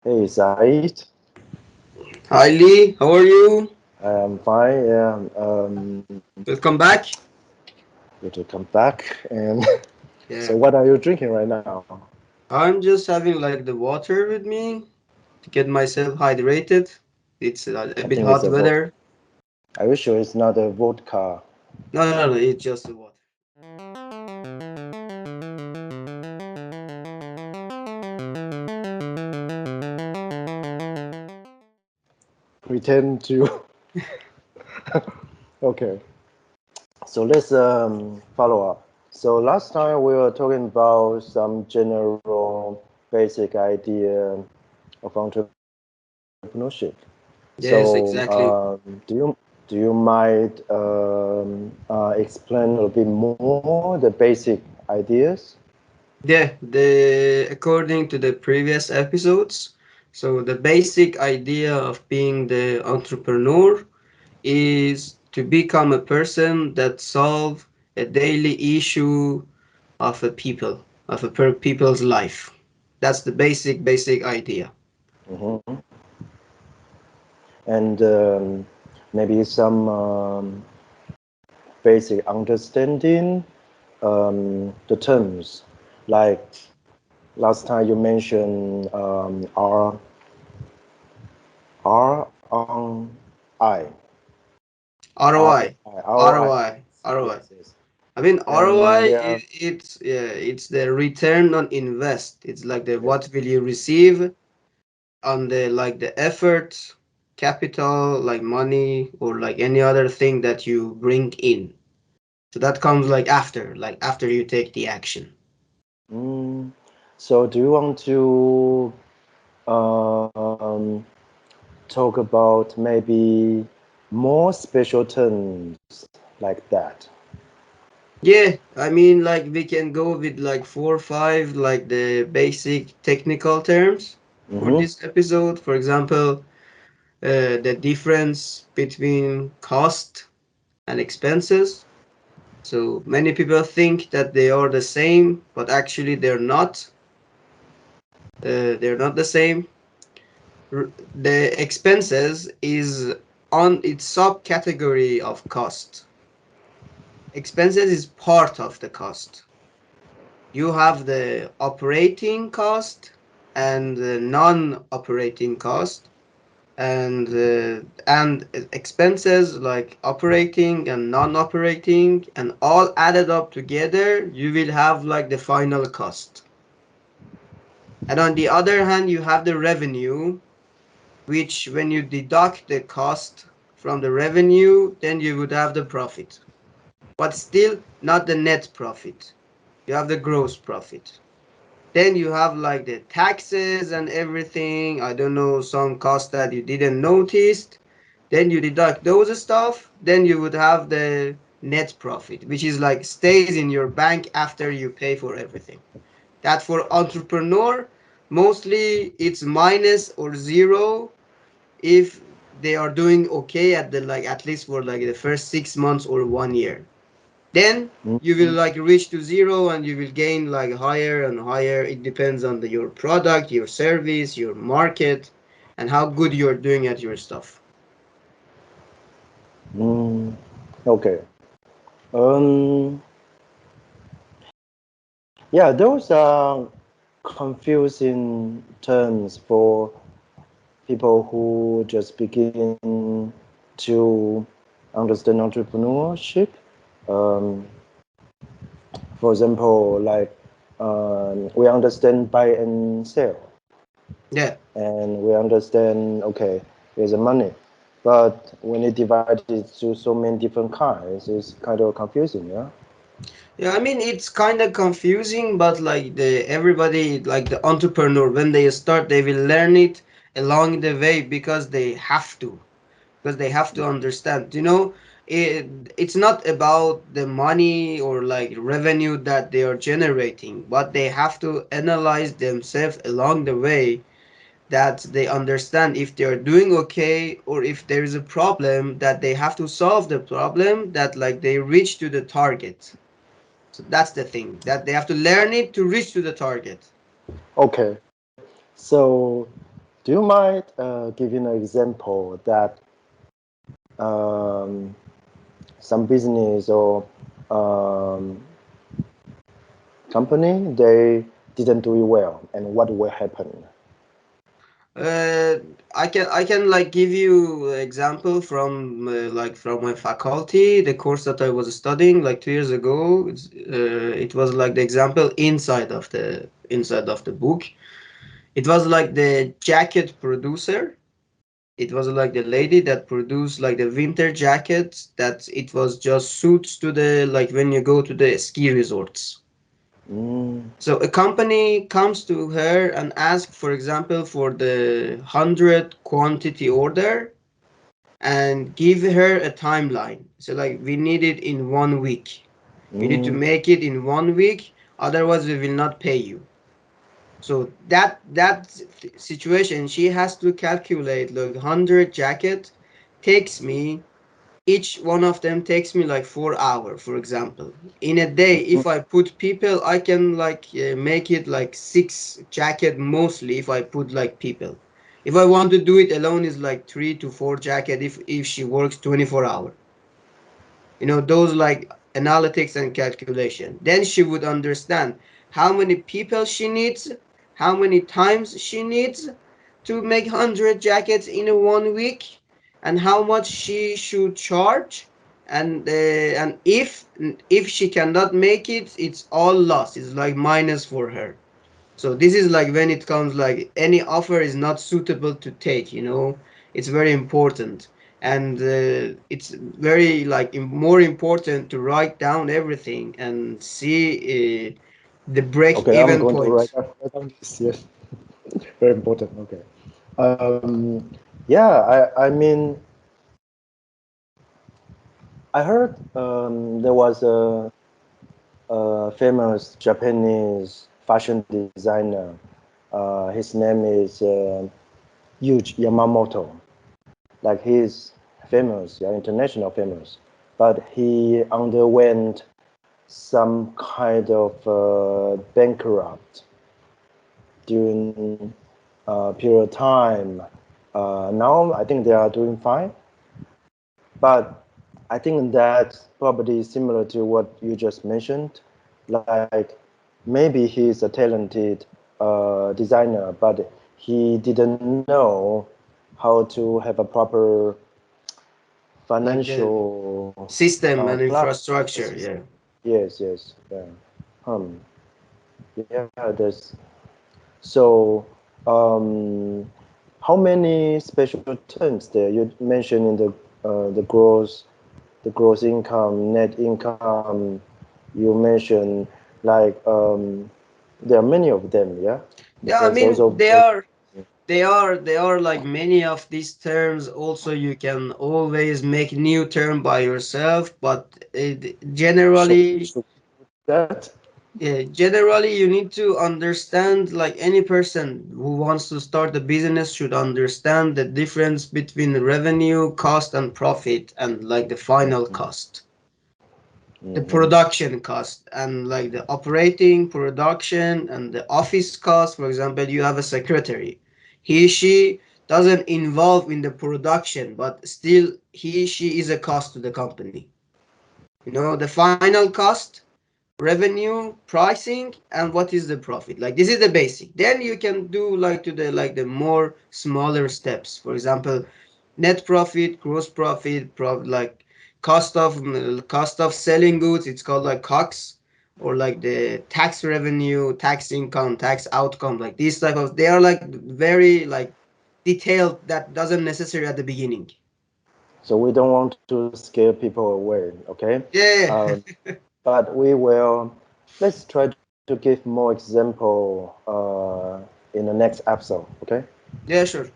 Hey Saeed, Hi Lee, how are you? I'm fine. Yeah, Welcome back. good to come back. And so, Yeah, what are you drinking right now? I'm just having like the water with me to get myself hydrated. It's a I bit think it's hot a vodka. weather. Are you sure it's not a vodka? No, it's just the water. We tend to. Okay, so let's follow up. So last time we were talking about some general basic idea of entrepreneurship. Yes, So exactly. do you mind explain a little bit more the basic ideas? Yeah, the according to the previous episodes, so the basic idea of being the entrepreneur is to become a person that solve a daily issue of a people, of a people's life. That's the basic idea. Hmm. And maybe some basic understanding the terms. Like last time you mentioned R on I ROI, ROI. ROI, ROI. Yes, yes. I mean And ROI. there are It's yeah, it's the return on invest. It's like the what will you receive on the like the effort, capital, like money or like any other thing that you bring in. So that comes like after you take the action. mm, so do you want to um, talk about maybe more special terms like that? Yeah, I mean, like we can go with like four or five, like the basic technical terms for Mm-hmm. this episode. For example, the difference between cost and expenses. So many people think that they are the same, but actually they're not. They're not the same. The expenses is on its subcategory of cost. Expenses is part of the cost. You have the operating cost and the non-operating cost and expenses like operating and non-operating and all added up together you will have like the final cost. And on the other hand you have the revenue, which when you deduct the cost from the revenue then you would have the profit, but still not the net profit. You have the gross profit. Then you have like the taxes and everything. I don't know, some cost that you didn't notice. Then you deduct those stuff. Then you would have the net profit, which is like stays in your bank after you pay for everything. That for entrepreneur, mostly it's minus or zero if they are doing okay at the like at least for like the first 6 months or 1 year. Then you will like reach to zero and you will gain like higher and higher. It depends on your product, your service, your market, and how good you're doing at your stuff. Mm, okay. Um, yeah, those are confusing terms for people who just begin to understand entrepreneurship. Um, for example, like we understand buy and sell, Yeah. and we understand okay, there's a money, but when it divided to so many different kinds, it's kind of confusing, yeah. Yeah, I mean it's kind of confusing, but like the everybody like the entrepreneur when they start they will learn it along the way because they have to understand, it's not about the money or like revenue that they are generating, but they have to analyze themselves along the way, that they understand if they are doing okay or if there is a problem that they have to solve the problem, that like they reach to the target. So that's the thing, that they have to learn it to reach to the target. Okay, so Do you mind giving an example that um, some business or um, company they didn't do it well, and what will happen? Uh, I can like give you example from like from my faculty, the course that I was studying like 2 years ago. It was like the example inside of the book. It was like the jacket producer. It was like the lady that produced like the winter jackets that it was just suits to the like when you go to the ski resorts. Mm, So a company comes to her and asks, for example, for the 100 quantity order and give her a timeline. So like we need it in 1 week. You need to mm, make it in 1 week, otherwise we will not pay you. So that situation, she has to calculate like 100 jacket takes me each one of them takes me like 4 hours, for example. In a day, mhm, if I put people, I can like make it like 6 jacket mostly if I put like people. If I want to do it alone, is like 3 to 4 jacket if she works 24 hours. Those like analytics and calculation. Then she would understand how many people she needs, how many times she needs to make 100 jackets in a 1 week, and how much she should charge. And if she cannot make it, it's all loss. It's like minus for her. So this is like when it comes like any offer is not suitable to take. It's very important. And it's very like more important to write down everything and see the break okay, I'm even going to point. write down this. Yes, very important. Okay. Yeah, I mean, I heard there was a famous Japanese fashion designer. His name is Yuji Yamamoto. Like he's famous, yeah, international famous, but he underwent some kind of bankrupt during a period of time. Now I think they are doing fine, but I think that's probably similar to what you just mentioned. Like maybe he's a talented designer, but he didn't know how to have a proper Like the financial system and plan. infrastructure, yeah. Yes, yes, yeah. Um, yeah, there's so how many special terms there you mentioned in the gross income, net income. You mentioned like there are many of them, yeah. Yeah, I There's mean also they are like many of these terms. Also, you can always make new term by yourself, but generally, should that. yeah, generally, you need to understand, like any person who wants to start a business should understand the difference between revenue, cost, and profit, and like the final cost, the Mm-hmm. production cost, and like the operating production and the office cost. For example, you have a secretary. She doesn't involve in the production, but still she is a cost to the company. The final cost, revenue, pricing, and what is the profit. Like this is the basic. Then you can do like to the more smaller steps. For example, net profit, gross profit, like cost of selling goods. It's called like COGS, or like the tax revenue, tax income, tax outcome. Like these type of, they are like very like detailed. That doesn't necessary at the beginning. So we don't want to scare people away, okay? Yeah, Um, but we will. Let's try to give more example in the next episode, okay? yeah, sure.